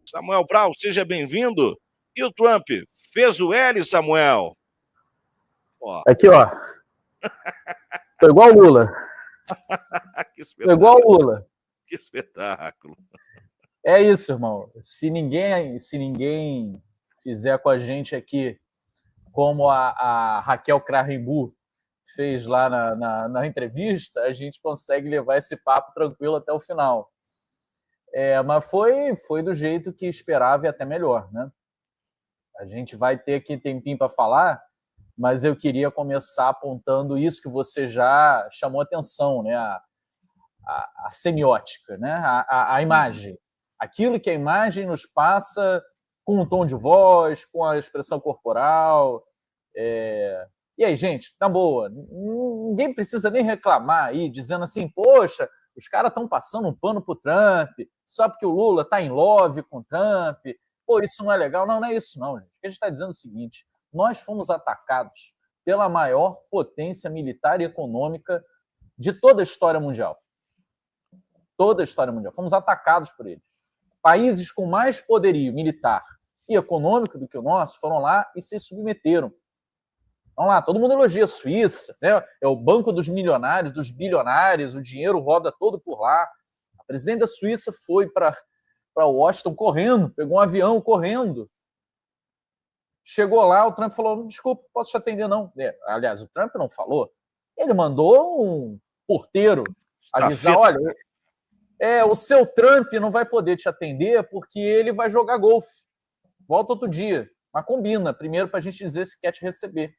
Samuel Brau, seja bem-vindo. E o Trump fez o L, Samuel? Ó. Aqui, ó. Tô igual o Lula. Que espetáculo. Tô igual o Lula. Que espetáculo. É isso, irmão. Se ninguém fizer com a gente aqui como a Raquel Krahenbuhl fez lá na entrevista, a gente consegue levar esse papo tranquilo até o final. Mas foi do jeito que esperava e até melhor, né? A gente vai ter aqui tempinho para falar, mas eu queria começar apontando isso que você já chamou atenção, né? A semiótica, né? A imagem. Aquilo que a imagem nos passa com um tom de voz, com a expressão corporal. E aí, gente, na boa, ninguém precisa nem reclamar aí, dizendo assim, poxa, os caras estão passando um pano pro Trump, só porque o Lula está em love com o Trump, pô, isso não é legal. Não, não é isso não, gente. O que a gente está dizendo é o seguinte, nós fomos atacados pela maior potência militar e econômica de toda a história mundial. Toda a história mundial. Fomos atacados por eles. Países com mais poderio militar e econômico do que o nosso foram lá e se submeteram. Vamos lá, todo mundo elogia a Suíça, né? É o banco dos milionários, dos bilionários, o dinheiro roda todo por lá. A presidente da Suíça foi para Washington correndo, pegou um avião correndo. Chegou lá, o Trump falou, desculpa, posso te atender não. Aliás, o Trump não falou. Ele mandou um porteiro avisar, olha, o seu Trump não vai poder te atender porque ele vai jogar golfe. Volta outro dia, mas combina, primeiro para a gente dizer se quer te receber.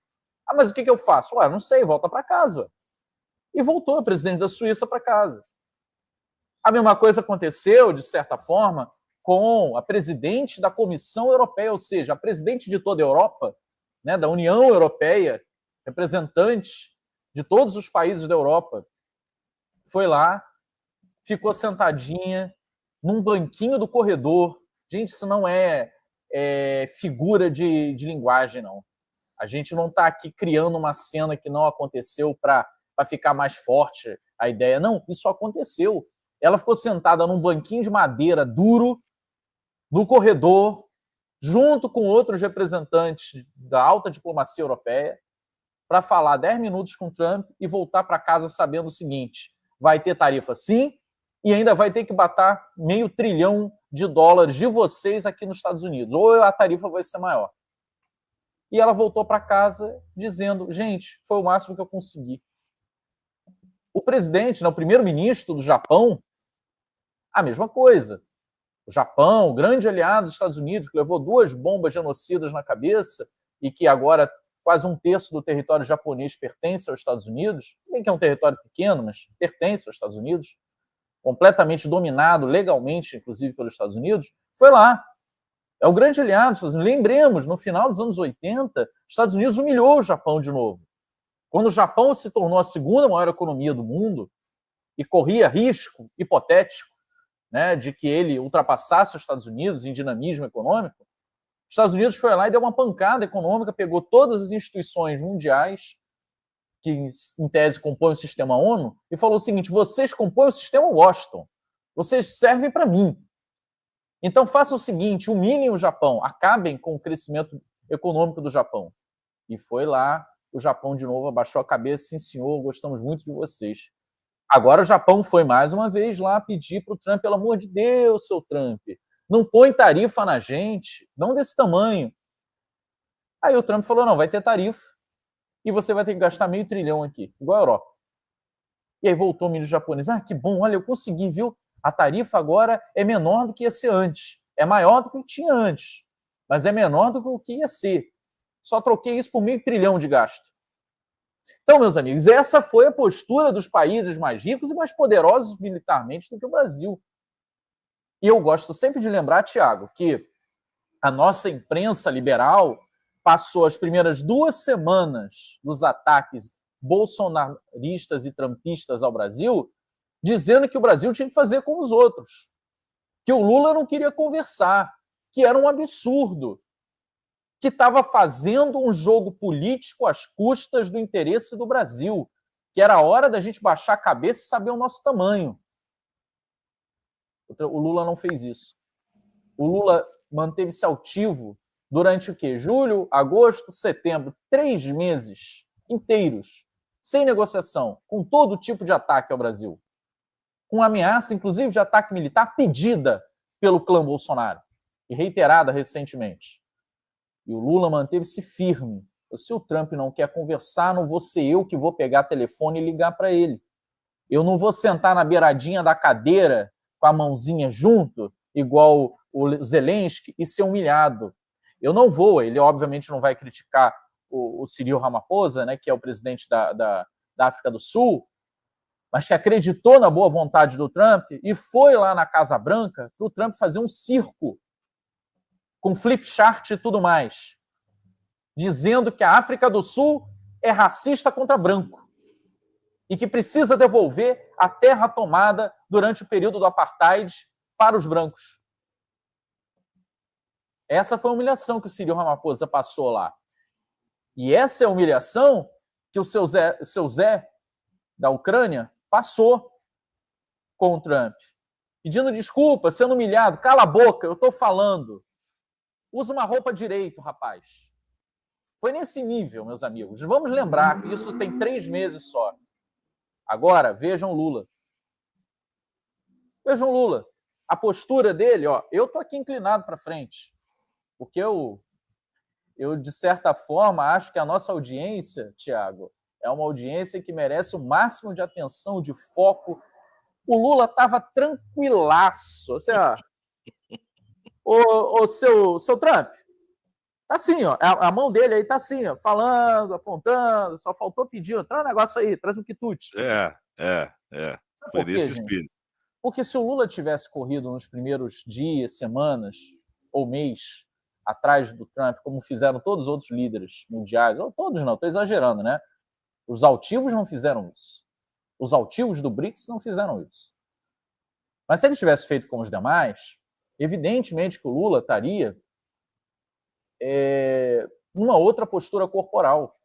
Ah, mas o que eu faço? Ué, não sei, volta para casa. E voltou o presidente da Suíça para casa. A mesma coisa aconteceu, de certa forma, com a presidente da Comissão Europeia, ou seja, a presidente de toda a Europa, né, da União Europeia, representante de todos os países da Europa, foi lá, ficou sentadinha num banquinho do corredor. Gente, isso não é figura de linguagem, não. A gente não está aqui criando uma cena que não aconteceu para ficar mais forte a ideia. Não, isso aconteceu. Ela ficou sentada num banquinho de madeira duro, no corredor, junto com outros representantes da alta diplomacia europeia, para falar 10 minutos com o Trump e voltar para casa sabendo o seguinte, vai ter tarifa sim, e ainda vai ter que bater $500 bilhão de vocês aqui nos Estados Unidos, ou a tarifa vai ser maior. E ela voltou para casa dizendo, gente, foi o máximo que eu consegui. O presidente, o primeiro-ministro do Japão, a mesma coisa. O Japão, grande aliado dos Estados Unidos, que levou 2 bombas genocidas na cabeça e que agora quase 1/3 do território japonês pertence aos Estados Unidos, bem que é um território pequeno, mas pertence aos Estados Unidos, completamente dominado legalmente, inclusive, pelos Estados Unidos, foi lá. É o grande aliado dos Estados Unidos. Lembremos, no final dos anos 80, os Estados Unidos humilhou o Japão de novo. Quando o Japão se tornou a segunda maior economia do mundo e corria risco hipotético, né, de que ele ultrapassasse os Estados Unidos em dinamismo econômico, os Estados Unidos foi lá e deu uma pancada econômica, pegou todas as instituições mundiais que, em tese, compõem o sistema ONU e falou o seguinte, vocês compõem o sistema Washington, vocês servem para mim. Então, façam o seguinte, humilhem o Japão, acabem com o crescimento econômico do Japão. E foi lá, o Japão de novo abaixou a cabeça, sim senhor, gostamos muito de vocês. Agora o Japão foi mais uma vez lá pedir para o Trump, pelo amor de Deus, seu Trump, não põe tarifa na gente, não desse tamanho. Aí o Trump falou, não, vai ter tarifa e você vai ter que gastar $500 bilhão aqui, igual a Europa. E aí voltou o ministro japonês, que bom, olha, eu consegui, viu? A tarifa agora é menor do que ia ser antes. É maior do que tinha antes, mas é menor do que o que ia ser. Só troquei isso por $500 bilhão de gasto. Então, meus amigos, essa foi a postura dos países mais ricos e mais poderosos militarmente do que o Brasil. E eu gosto sempre de lembrar, Tiago, que a nossa imprensa liberal passou as primeiras 2 semanas dos ataques bolsonaristas e trumpistas ao Brasil dizendo que o Brasil tinha que fazer como os outros, que o Lula não queria conversar, que era um absurdo, que estava fazendo um jogo político às custas do interesse do Brasil, que era a hora da gente baixar a cabeça e saber o nosso tamanho. O Lula não fez isso. o Lula manteve-se altivo durante o quê? Julho, agosto, setembro, 3 meses inteiros, sem negociação, com todo tipo de ataque ao Brasil. Com ameaça, inclusive, de ataque militar pedida pelo clã Bolsonaro e reiterada recentemente. E o Lula manteve-se firme. Se o Trump não quer conversar, não vou ser eu que vou pegar telefone e ligar para ele. Eu não vou sentar na beiradinha da cadeira com a mãozinha junto, igual o Zelensky, e ser humilhado. Eu não vou. Ele, obviamente, não vai criticar o Cyril Ramaphosa, né, que é o presidente da África do Sul, mas que acreditou na boa vontade do Trump e foi lá na Casa Branca para o Trump fazer um circo com flip chart e tudo mais, dizendo que a África do Sul é racista contra branco e que precisa devolver a terra tomada durante o período do apartheid para os brancos. Essa foi a humilhação que o Cyril Ramaphosa passou lá. E essa é a humilhação que o seu Zé da Ucrânia passou com o Trump. Pedindo desculpa, sendo humilhado. Cala a boca, eu estou falando. Usa uma roupa direito, rapaz. Foi nesse nível, meus amigos. Vamos lembrar que isso tem 3 meses só. Agora, vejam Lula. Vejam Lula. A postura dele, ó, eu estou aqui inclinado para frente, porque eu, de certa forma, acho que a nossa audiência, Thiago, é uma audiência que merece o máximo de atenção, de foco. O Lula estava tranquilaço. Assim, ó, o seu Trump, tá assim, ó, a mão dele aí tá assim, ó, falando, apontando, só faltou pedir, traz um negócio aí, traz um quitute. Foi nesse espírito. Porque se o Lula tivesse corrido nos primeiros dias, semanas ou mês atrás do Trump, como fizeram todos os outros líderes mundiais, ou todos não, estou exagerando, né? Os altivos não fizeram isso. Os altivos do BRICS não fizeram isso. Mas se ele tivesse feito como os demais, evidentemente que o Lula estaria numa outra postura corporal,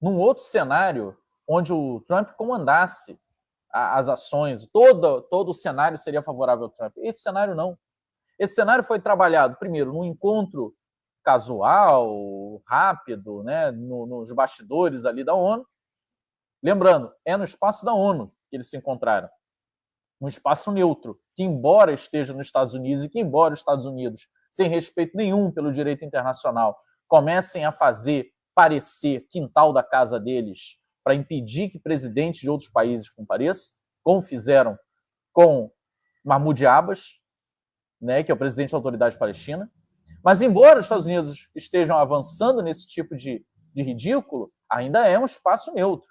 num outro cenário onde o Trump comandasse as ações, todo o cenário seria favorável ao Trump. Esse cenário não. Esse cenário foi trabalhado, primeiro, num encontro casual, rápido, né, nos bastidores ali da ONU. Lembrando, é no espaço da ONU que eles se encontraram. Um espaço neutro, que embora esteja nos Estados Unidos e que embora os Estados Unidos, sem respeito nenhum pelo direito internacional, comecem a fazer parecer quintal da casa deles para impedir que presidentes de outros países compareçam, como fizeram com Mahmoud Abbas, né, que é o presidente da Autoridade Palestina. Mas, embora os Estados Unidos estejam avançando nesse tipo de ridículo, ainda é um espaço neutro,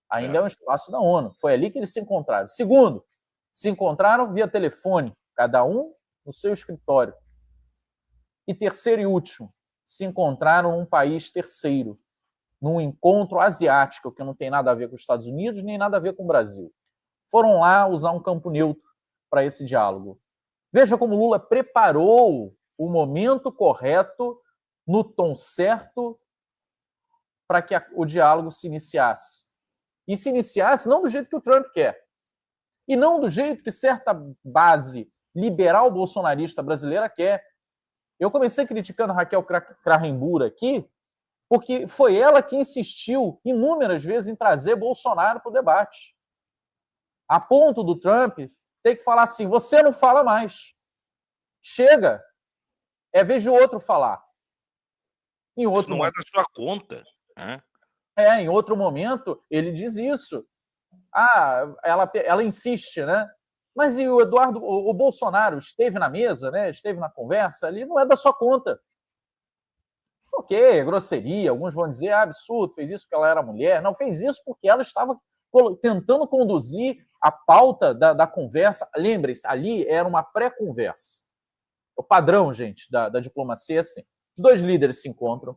ainda é um espaço da ONU. Foi ali que eles se encontraram. Segundo, se encontraram via telefone, cada um no seu escritório. E terceiro e último, se encontraram num país terceiro, num encontro asiático, que não tem nada a ver com os Estados Unidos, nem nada a ver com o Brasil. Foram lá usar um campo neutro para esse diálogo. Veja como Lula preparou o momento correto, no tom certo, para que o diálogo se iniciasse. E se iniciasse não do jeito que o Trump quer, e não do jeito que certa base liberal bolsonarista brasileira quer. Eu comecei criticando a Raquel Krahenbuhl aqui, porque foi ela que insistiu inúmeras vezes em trazer Bolsonaro para o debate. A ponto do Trump ter que falar assim, você não fala mais. Chega. É vez de outro falar. Em outro isso não é da sua conta. Né? Em outro momento, ele diz isso. Ela insiste, né? Mas e o Bolsonaro esteve na mesa, né? Esteve na conversa ali, não é da sua conta. Ok, grosseria, alguns vão dizer, absurdo, fez isso porque ela era mulher. Não, fez isso porque ela estava tentando conduzir a pauta da conversa. Lembrem-se, ali era uma pré-conversa. O padrão, gente, da diplomacia é assim. Os dois líderes se encontram.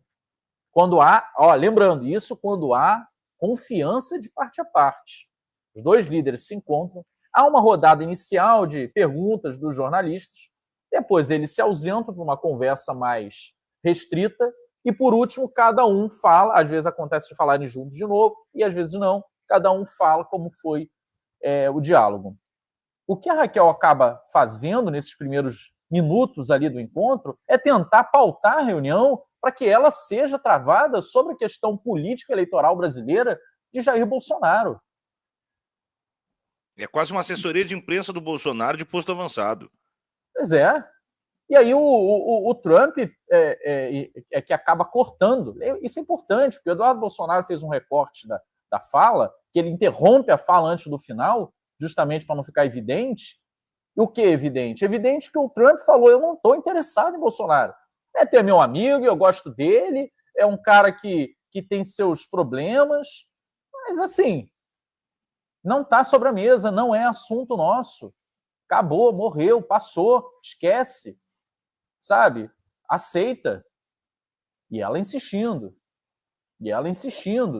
Quando há, lembrando, isso quando há confiança de parte a parte. Os dois líderes se encontram. Há uma rodada inicial de perguntas dos jornalistas. Depois eles se ausentam para uma conversa mais restrita. E, por último, cada um fala. Às vezes acontece de falarem juntos de novo, e às vezes não. Cada um fala como foi o diálogo. O que a Raquel acaba fazendo nesses primeiros minutos ali do encontro, é tentar pautar a reunião para que ela seja travada sobre a questão política eleitoral brasileira de Jair Bolsonaro. É quase uma assessoria de imprensa do Bolsonaro de posto avançado. Pois é. E aí o Trump é que acaba cortando. Isso é importante, porque o Eduardo Bolsonaro fez um recorte da fala, que ele interrompe a fala antes do final, justamente para não ficar evidente. E o que é evidente? Evidente que o Trump falou, eu não estou interessado em Bolsonaro. É ter meu amigo, eu gosto dele, é um cara que tem seus problemas, mas assim, não está sobre a mesa, não é assunto nosso. Acabou, morreu, passou, esquece, sabe? Aceita. E ela insistindo.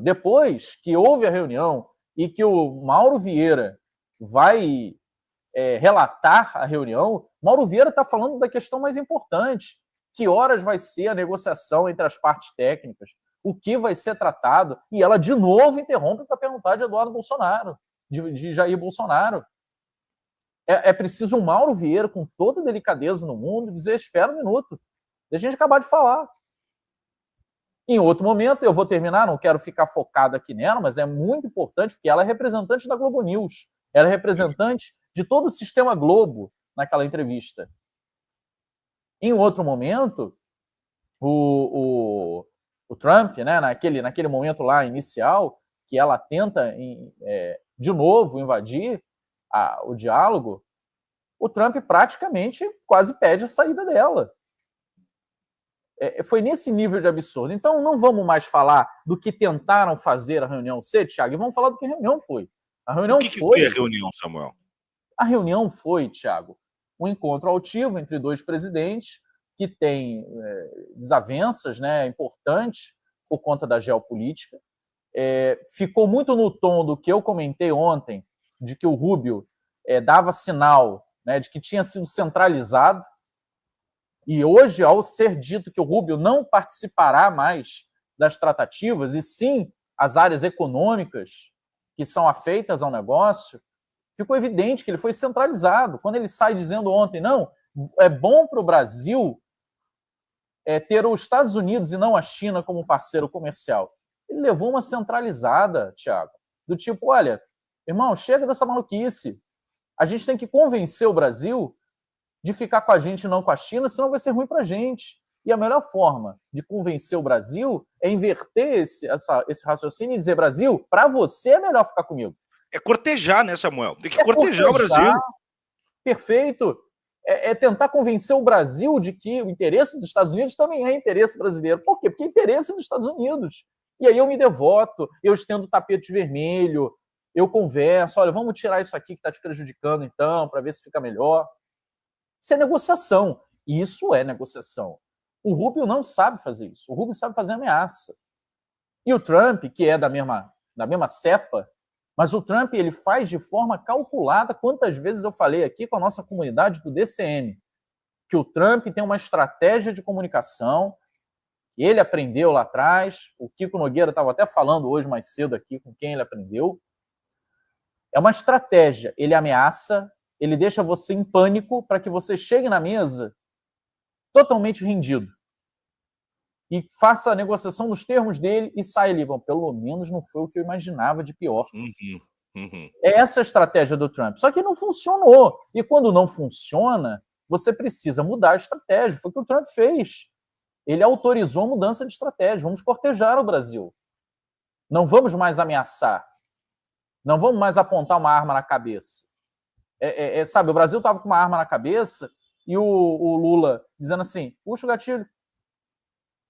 Depois que houve a reunião e que o Mauro Vieira vai relatar a reunião, Mauro Vieira está falando da questão mais importante. Que horas vai ser a negociação entre as partes técnicas? O que vai ser tratado? E ela de novo interrompe para perguntar de Eduardo Bolsonaro, de Jair Bolsonaro. É preciso o Mauro Vieira, com toda a delicadeza no mundo, dizer, espera um minuto, deixa a gente acabar de falar. Em outro momento, eu vou terminar, não quero ficar focado aqui nela, mas é muito importante, porque ela é representante da Globo News, ela é representante de todo o sistema Globo naquela entrevista. Em outro momento, o Trump, né, naquele momento lá inicial, que ela tenta de novo invadir o diálogo, o Trump praticamente quase pede a saída dela. Foi nesse nível de absurdo. Então, não vamos mais falar do que tentaram fazer a reunião ser, Thiago, e vamos falar do que a reunião foi. O que foi a reunião, Samuel? A reunião foi, Thiago, um encontro altivo entre dois presidentes que têm desavenças, né, importantes por conta da geopolítica. Ficou muito no tom do que eu comentei ontem, de que o Rubio dava sinal, né, de que tinha sido centralizado. E hoje, ao ser dito que o Rubio não participará mais das tratativas, e sim as áreas econômicas que são afeitas ao negócio, ficou evidente que ele foi centralizado. Quando ele sai dizendo ontem, não, é bom para o Brasil ter os Estados Unidos e não a China como parceiro comercial. Ele levou uma centralizada, Thiago, do tipo, olha, irmão, chega dessa maluquice. A gente tem que convencer o Brasil de ficar com a gente e não com a China, senão vai ser ruim para a gente. E a melhor forma de convencer o Brasil é inverter esse raciocínio e dizer, Brasil, para você é melhor ficar comigo. É cortejar, né, Samuel? Tem que cortejar o Brasil. Perfeito. É tentar convencer o Brasil de que o interesse dos Estados Unidos também é interesse brasileiro. Por quê? Porque é interesse dos Estados Unidos. E aí eu me devoto, eu estendo o tapete vermelho, eu converso, olha, vamos tirar isso aqui que está te prejudicando, então, para ver se fica melhor. Isso é negociação. Isso é negociação. O Rubio não sabe fazer isso. O Rubio sabe fazer ameaça. E o Trump, que é da mesma cepa, mas o Trump ele faz de forma calculada. Quantas vezes eu falei aqui com a nossa comunidade do DCM, que o Trump tem uma estratégia de comunicação, ele aprendeu lá atrás, o Kiko Nogueira estava até falando hoje mais cedo aqui com quem ele aprendeu. É uma estratégia, ele ameaça, ele deixa você em pânico para que você chegue na mesa totalmente rendido e faça a negociação nos termos dele e saia ali. Bom, pelo menos não foi o que eu imaginava de pior. É essa a estratégia do Trump. Só que não funcionou. E quando não funciona, você precisa mudar a estratégia. Foi o que o Trump fez. Ele autorizou a mudança de estratégia. Vamos cortejar o Brasil. Não vamos mais ameaçar. Não vamos mais apontar uma arma na cabeça. Sabe, o Brasil estava com uma arma na cabeça e o Lula dizendo assim, puxa o gatilho.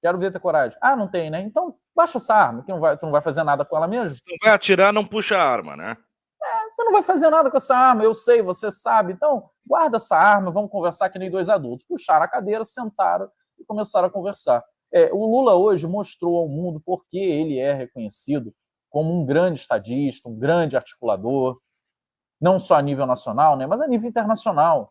Quero ver ter coragem. Ah, não tem, né? Então, baixa essa arma, que tu não vai fazer nada com ela mesmo. Se não vai atirar, não puxa a arma, né? Você não vai fazer nada com essa arma, eu sei, você sabe. Então, guarda essa arma, vamos conversar que nem dois adultos. Puxaram a cadeira, sentaram e começaram a conversar. O Lula hoje mostrou ao mundo por que ele é reconhecido como um grande estadista, um grande articulador, não só a nível nacional, né, mas a nível internacional.